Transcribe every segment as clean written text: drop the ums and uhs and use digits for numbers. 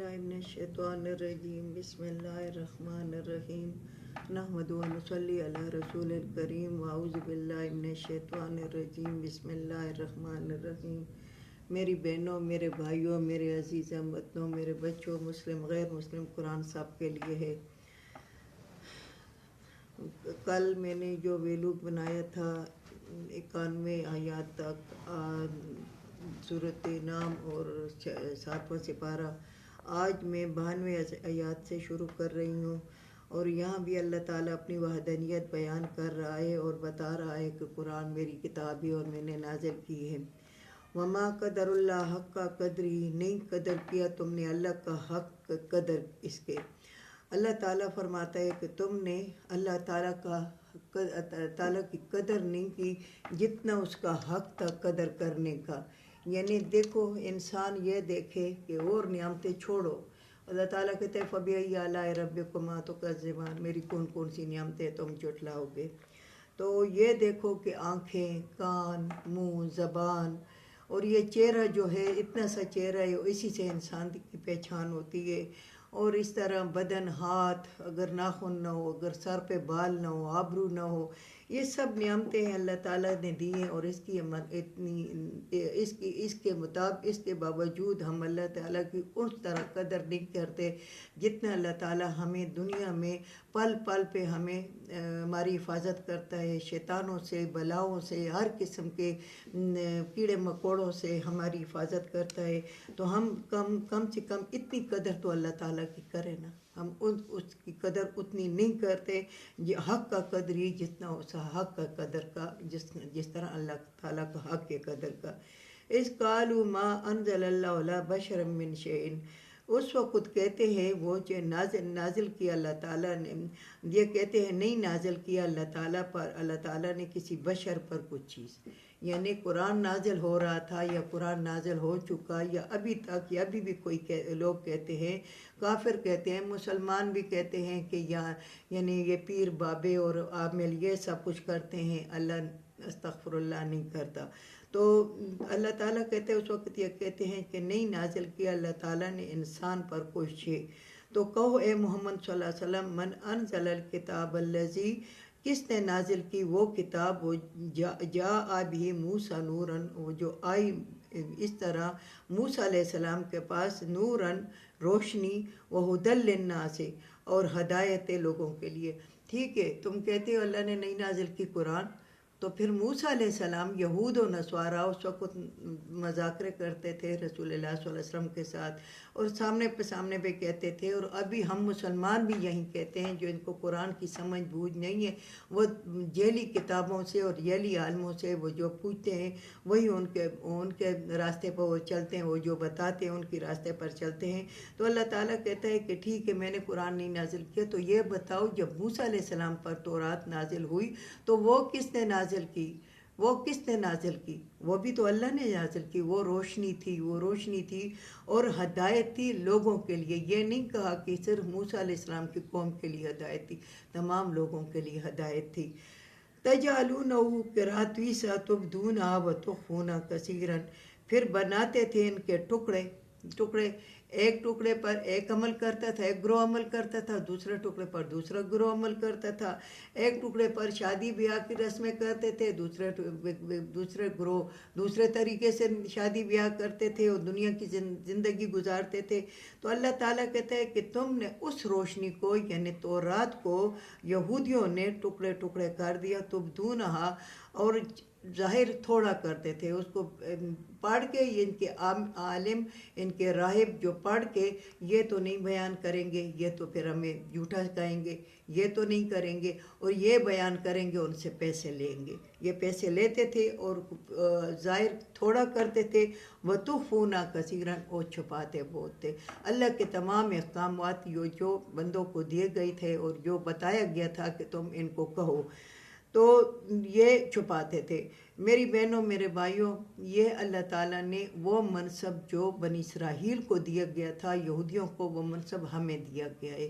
باللہ من الشیطان الرجیم بسم اللہ الرحمن الرحیم نحمد و نصلی علی رسول الکریم واعوذ باللہ من الشیطان الرجیم بسم اللہ الرحمن الرحیم۔ میری بہنوں، میرے بھائیوں، میرے عزیز وطنوں، میرے بچوں، مسلم غیر مسلم، قرآن سب کے لیے ہے۔ کل میں نے جو ویلوگ بنایا تھا 91 آیات تک سورۃ نام اور 7واں سپارہ، آج میں 92 آیات سے شروع کر رہی ہوں، اور یہاں بھی اللہ تعالیٰ اپنی وحدانیت بیان کر رہا ہے اور بتا رہا ہے کہ قرآن میری کتاب ہے اور میں نے نازل کی ہے۔ وما قدر اللہ حق کا قدری، نہیں قدر کیا تم نے اللہ کا حق قدر اس کے۔ اللہ تعالیٰ فرماتا ہے کہ تم نے اللہ تعالیٰ کی قدر نہیں کی جتنا اس کا حق تھا قدر کرنے کا۔ یعنی دیکھو، انسان یہ دیکھے کہ اور نعمتیں چھوڑو۔ اللہ تعالیٰ کہتے ہیں فَبِأَيِّ آلَاءِ رَبِّكُمَا تُكَذِّبَانِ، میری کون کون سی نعمتیں تم جھٹلاؤ گے۔ تو یہ دیکھو کہ آنکھیں، کان، منہ، زبان اور یہ چہرہ جو ہے، اتنا سا چہرہ ہے، اسی سے انسان کی پہچان ہوتی ہے۔ اور اس طرح بدن، ہاتھ، اگر ناخن نہ ہو، اگر سر پہ بال نہ ہو، آبرو نہ ہو، یہ سب نعمتیں ہیں اللہ تعالیٰ نے دی ہیں، اور اس کے باوجود ہم اللہ تعالیٰ کی اس طرح قدر نہیں کرتے جتنا اللہ تعالیٰ ہمیں دنیا میں پل پل پہ ہمیں ہماری حفاظت کرتا ہے، شیطانوں سے، بلاؤں سے، ہر قسم کے کیڑے مکوڑوں سے ہماری حفاظت کرتا ہے۔ تو ہم کم سے کم اتنی قدر تو اللہ تعالیٰ کی کریں نا۔ ہم اس کی قدر اتنی نہیں کرتے، حق کا قدر ہی جتنا اس حق کا قدر کا، جس طرح اللہ تعالیٰ کا حق کے قدر کا۔ اس قالوا ما انزل اللہ علی بشر من شیء، اس وقت کہتے ہیں وہ جو نازل کیا اللہ تعالیٰ نے، یہ کہتے ہیں نہیں نازل کیا اللہ تعالیٰ نے کسی بشر پر کچھ چیز۔ یعنی قرآن نازل ہو رہا تھا یا قرآن نازل ہو چکا، یا ابھی تک، یا ابھی بھی کوئی لوگ کہتے ہیں، کافر کہتے ہیں، مسلمان بھی کہتے ہیں کہ یعنی یہ پیر بابے اور عامل یہ سب کچھ کرتے ہیں، اللہ استغفر اللہ نہیں کرتا۔ تو اللہ تعالیٰ کہتے ہیں اس وقت یہ کہتے ہیں کہ نہیں نازل کیا اللہ تعالیٰ نے انسان پر کوئی شے۔ تو کہو اے محمد صلی اللہ علیہ وسلم من انزل الکتاب الذی، کس نے نازل کی وہ کتاب، وہ جاء بہ موسیٰ نوراً، وہ جو آئی اس طرح موسیٰ علیہ السلام کے پاس، نوراً روشنی، وہدی للناس، اور ہدایت لوگوں کے لیے۔ ٹھیک ہے، تم کہتے ہو اللہ نے نہیں نازل کی قرآن، تو پھر موسیٰ علیہ السلام یہود و نصارہ اس وقت مذاکرے کرتے تھے رسول اللہ صلی اللہ علیہ وسلم کے ساتھ، اور سامنے پہ کہتے تھے، اور ابھی ہم مسلمان بھی یہی کہتے ہیں، جو ان کو قرآن کی سمجھ بوجھ نہیں ہے، وہ جیلی کتابوں سے اور جیلی عالموں سے وہ جو پوچھتے ہیں وہی ان کے راستے پر وہ چلتے ہیں، وہ جو بتاتے ہیں ان کی راستے پر چلتے ہیں۔ تو اللہ تعالیٰ کہتا ہے کہ ٹھیک ہے، میں نے قرآن نہیں نازل کیا، تو یہ بتاؤ جب موسیٰ علیہ السلام پر تورات نازل ہوئی تو وہ کس نے نازل کی؟ وہ بھی تو اللہ نے نازل کی۔ وہ روشنی تھی اور ہدایت تھی لوگوں کے لیے۔ یہ نہیں کہا کہ صرف موسیٰ علیہ السلام کی قوم کے لیے ہدایت تھی، تمام لوگوں کے لیے ہدایت تھی۔ تجعلونہ قراطیس تبدونہا وتخفون کثیرا، پھر بناتے تھے ان کے ٹکڑے، ایک ٹکڑے پر ایک عمل کرتا تھا، ایک گروہ عمل کرتا تھا، دوسرے ٹکڑے پر دوسرا گروہ عمل کرتا تھا، ایک ٹکڑے پر شادی بیاہ کی رسمیں کرتے تھے، دوسرے گروہ دوسرے طریقے سے شادی بیاہ کرتے تھے اور دنیا کی زندگی گزارتے تھے۔ تو اللہ تعالیٰ کہتا ہے کہ تم نے اس روشنی کو، یعنی تورات کو، یہودیوں نے ٹکڑے ٹکڑے کر دیا، تبدونہا، اور ظاہر تھوڑا کرتے تھے اس کو پڑھ کے۔ ان کے عالم، ان کے راہب جو پڑھ کے یہ تو نہیں بیان کریں گے، یہ تو پھر ہمیں جھوٹا کہیں گے، یہ تو نہیں کریں گے، اور یہ بیان کریں گے ان سے پیسے لیں گے۔ یہ پیسے لیتے تھے اور ظاہر تھوڑا کرتے تھے، وتخفون کثیرا، اور چھپاتے بہت تھے۔ اللہ کے تمام احکامات جو بندوں کو دیے گئے تھے اور جو بتایا گیا تھا کہ تم ان کو کہو، تو یہ چھپاتے تھے۔ میری بہنوں، میرے بھائیوں، یہ اللہ تعالیٰ نے وہ منصب جو بنی اسرائیل کو دیا گیا تھا، یہودیوں کو وہ منصب ہمیں دیا گیا ہے۔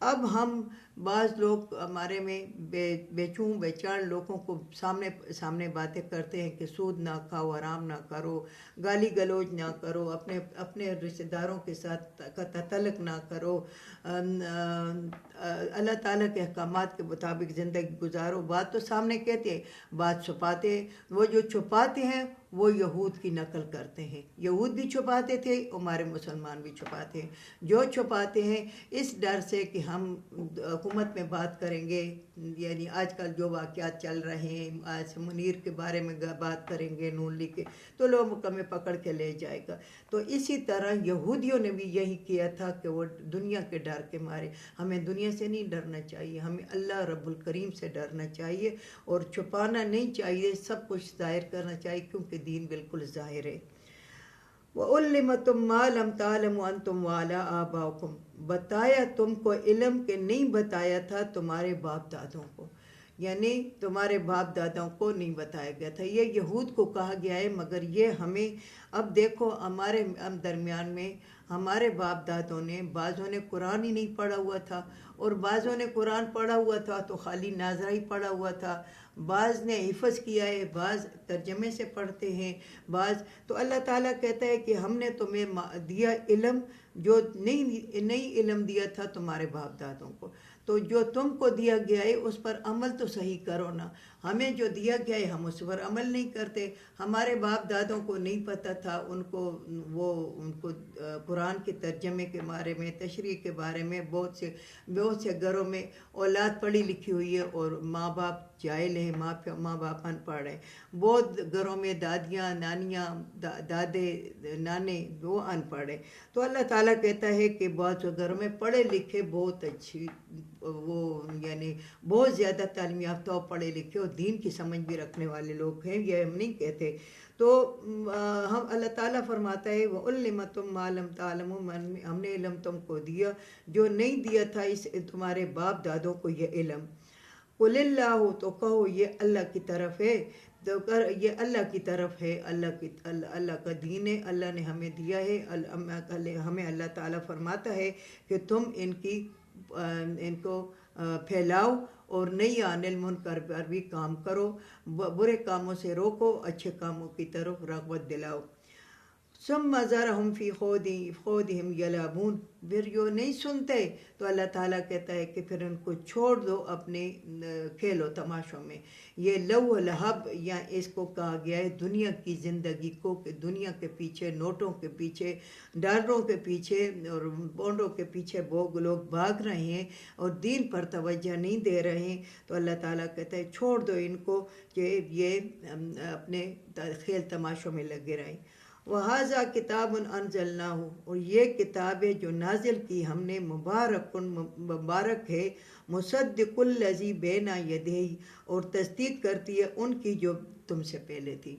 اب ہم بعض لوگ ہمارے میں بے چوں بے چان لوگوں کو سامنے باتیں کرتے ہیں کہ سود نہ کھاؤ، حرام نہ کرو، گالی گلوچ نہ کرو، اپنے رشتہ داروں کے ساتھ تعلق نہ کرو، اللہ تعالیٰ کے احکامات کے مطابق زندگی گزارو. بات تو سامنے کہتے ہیں، بات چھپاتے ہیں. وہ جو چھپاتے ہیں وہ یہود کی نقل کرتے ہیں. یہود بھی چھپاتے تھے، ہمارے مسلمان بھی چھپاتے ہیں. جو چھپاتے ہیں اس ڈر سے کہ ہم حکومت میں بات کریں گے، یعنی آج کل جو واقعات چل رہے ہیں، آج منیر کے بارے میں بات کریں گے، نون لیگ کے، تو لوگ ہمیں پکڑ کے لے جائے گا. تو اسی طرح یہودیوں نے بھی یہی کیا تھا کہ وہ دنیا کے ڈر کے مارے. ہمیں دنیا سے نہیں ڈرنا چاہیے، ہمیں اللہ رب الکریم سے ڈرنا چاہیے، اور چھپانا نہیں چاہیے، سب کچھ ظاہر کرنا چاہیے، کیونکہ دین بالکل ظاہر ہے. وَعُلِّمَتُم مَّا لَمْ تَعْلَمُوا أَنتُمْ وَلَا آبَاؤُكُمْ، بتایا تم کو علم کے نہیں بتایا تھا تمہارے باپ دادوں کو، یعنی تمہارے باپ دادوں کو نہیں بتایا گیا تھا. یہ یہود کو کہا گیا ہے، مگر یہ ہمیں اب دیکھو ہمارے درمیان میں ہمارے باپ دادوں نے، بعضوں نے قرآن ہی نہیں پڑھا ہوا تھا، اور بعضوں نے قرآن پڑھا ہوا تھا تو خالی ناظرہ ہی پڑھا ہوا تھا، بعض نے حفظ کیا ہے، بعض ترجمے سے پڑھتے ہیں، بعض. تو اللہ تعالیٰ کہتا ہے کہ ہم نے تمہیں دیا علم جو نہیں علم دیا تھا تمہارے باپ دادوں کو. تو جو تم کو دیا گیا ہے اس پر عمل تو صحیح کرو نا. ہمیں جو دیا گیا ہے ہم اس پر عمل نہیں کرتے. ہمارے باپ دادوں کو نہیں پتہ تھا، ان کو قرآن کے ترجمے کے بارے میں، تشریح کے بارے میں. بہت سے گھروں میں اولاد پڑھی لکھی ہوئی ہے اور ماں باپ جاہل ہیں، ماں باپ ان پڑھ ہیں. بہت گھروں میں دادیاں، نانیاں، دادے، نانے وہ ان پڑھ ہیں. تو اللہ تعالیٰ کہتا ہے کہ بہت سے گھروں میں پڑھے لکھے بہت اچھی، وہ یعنی بہت زیادہ تعلیم یافتہ اور پڑھے لکھے اور دین کی سمجھ بھی رکھنے والے لوگ ہیں، یہ ہم نہیں کہتے. تو ہم اللہ تعالیٰ فرماتا ہے وَعُلِّمَتُم مَّا لَمْ تَعْلَمُوا، ہم نے علم تم کو دیا جو نہیں دیا تھا اس تمہارے باپ دادوں کو یہ علم. قُلِ اللَّهُ، تو کہو یہ اللہ کی طرف ہے، تو یہ اللہ کی طرف ہے، اللہ کا دین ہے، اللہ نے ہمیں دیا ہے. ہمیں اللہ تعالیٰ فرماتا ہے کہ تم ان کو پھیلاؤ اور نہیں عن المنکر پر بھی کام کرو، برے کاموں سے روکو، اچھے کاموں کی طرف رغبت دلاؤ. ثم ذرهم فی خودہم یلعبون، پھر جو نہیں سنتے تو اللہ تعالیٰ کہتا ہے کہ پھر ان کو چھوڑ دو اپنے کھیل و تماشوں میں. یہ لو و لہب، یا اس کو کہا گیا ہے دنیا کی زندگی کو، کہ دنیا کے پیچھے، نوٹوں کے پیچھے، ڈالروں کے پیچھے اور بونڈوں کے پیچھے لوگ بھاگ رہے ہیں اور دین پر توجہ نہیں دے رہے ہیں. تو اللہ تعالیٰ کہتا ہے چھوڑ دو ان کو کہ یہ اپنے کھیل تماشوں میں لگے رہیں. وَهَذَا كِتَابٌ أَنزَلْنَاهُ، اور یہ کتاب ہے جو نازل کی ہم نے، مبارک ہے، مُصَدِّقُ الَّذِي بَيْنَ يَدَيْهِ، اور تصدیق کرتی ہے ان کی جو تم سے پہلے تھی.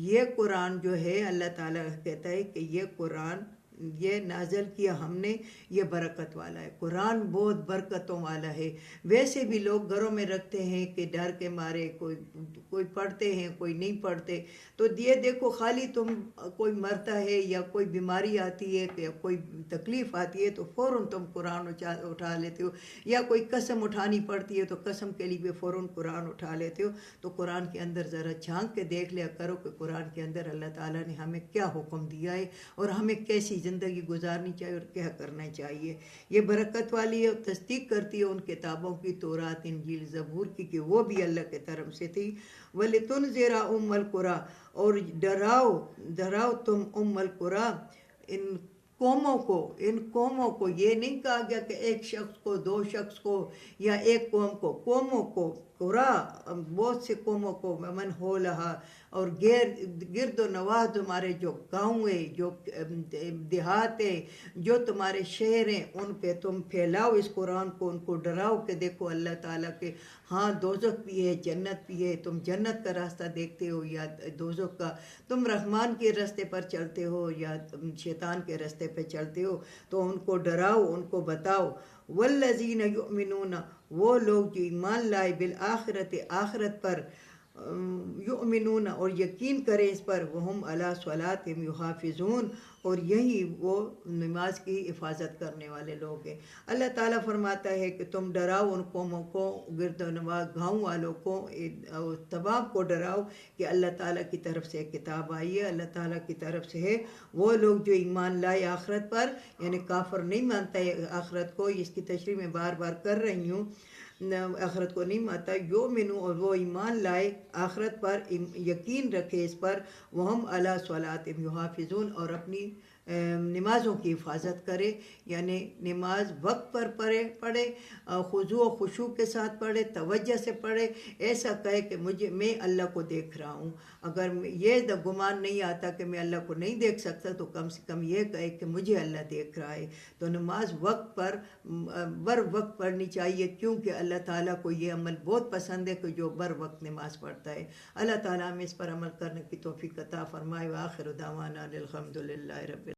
یہ قرآن جو ہے اللہ تعالیٰ کہتا ہے کہ یہ قرآن یہ نازل کیا ہم نے، یہ برکت والا ہے. قرآن بہت برکتوں والا ہے. ویسے بھی لوگ گھروں میں رکھتے ہیں کہ ڈر کے مارے کوئی پڑھتے ہیں، کوئی نہیں پڑھتے. تو یہ دیکھو خالی تم کوئی مرتا ہے یا کوئی بیماری آتی ہے یا کوئی تکلیف آتی ہے تو فوراً تم قرآن اٹھا لیتے ہو، یا کوئی قسم اٹھانی پڑتی ہے تو قسم کے لیے بھی فوراً قرآن اٹھا لیتے ہو. تو قرآن کے اندر ذرا جھانک کے دیکھ لیا کرو کہ قرآن کے اندر اللہ تعالیٰ نے ہمیں کیا حکم دیا ہے اور ہمیں کیسی زندگی گزارنی چاہیے اور کیا کرنا چاہیے. یہ برکت والی ہے اور تصدیق کرتی ہے ان کتابوں کی، تورات، انجیل، زبور کی، کہ وہ بھی اللہ کے طرف سے تھی. وَلِتُنذِرَ أُمَّ الْقُرَىٰ، اور ڈراؤ تم ام القریٰ، ان قوموں کو. یہ نہیں کہا گیا کہ ایک شخص کو، دو شخص کو، یا ایک قوموں کو، قرآ بہت سے قوموں کو. من ہو لہا، اور گرد و نواح تمہارے جو گاؤں ہیں، جو دیہات ہیں، جو تمہارے شہر ہیں، ان پہ تم پھیلاؤ اس قرآن کو، ان کو ڈراؤ کہ دیکھو اللہ تعالیٰ کے ہاں دوزخ بھی ہے، جنت بھی ہے. تم جنت کا راستہ دیکھتے ہو یا دوزخ کا؟ تم رحمان کے راستے پر چلتے ہو یا تم شیطان کے راستے پہ چلتے ہو؟ تو ان کو ڈراؤ، ان کو بتاؤ. والذین یؤمنون، وہ لوگ جو ایمان لائے بالآخرت، آخرت پر، یؤمنون اور یقین کرے اس پر، وہم علی صلاتہم یحافظون اور یہی وہ نماز کی حفاظت کرنے والے لوگ ہیں۔ اللہ تعالیٰ فرماتا ہے کہ تم ڈراؤ ان قوموں کو، گرد و نواح گاؤں والوں کو، تمام کو ڈراؤ کہ اللہ تعالیٰ کی طرف سے ایک کتاب آئی ہے، اللہ تعالیٰ کی طرف سے ہے۔ وہ لوگ جو ایمان لائے آخرت پر، یعنی کافر نہیں مانتا ہے آخرت کو، اس کی تشریح میں بار بار کر رہی ہوں، آخرت کو نہیں مانتا، یؤمنو اور وہ ایمان لائے آخرت پر، یقین رکھے اس پر، وہم علی صلاتہم یحافظون اور اپنی نمازوں کی حفاظت کرے، یعنی نماز وقت پر پڑھے، خضوع و خشوع کے ساتھ پڑھے، توجہ سے پڑھے، ایسا کہے کہ میں اللہ کو دیکھ رہا ہوں۔ اگر یہ گمان نہیں آتا کہ میں اللہ کو نہیں دیکھ سکتا تو کم سے کم یہ کہے کہ مجھے اللہ دیکھ رہا ہے۔ تو نماز وقت پر بر وقت پڑھنی چاہیے، کیونکہ اللہ تعالیٰ کو یہ عمل بہت پسند ہے کہ جو بر وقت نماز پڑھتا ہے۔ اللہ تعالیٰ ہمیں اس پر عمل کرنے کی توفیق عطا فرمائے۔ وآخر دعوانا الحمد للہ رب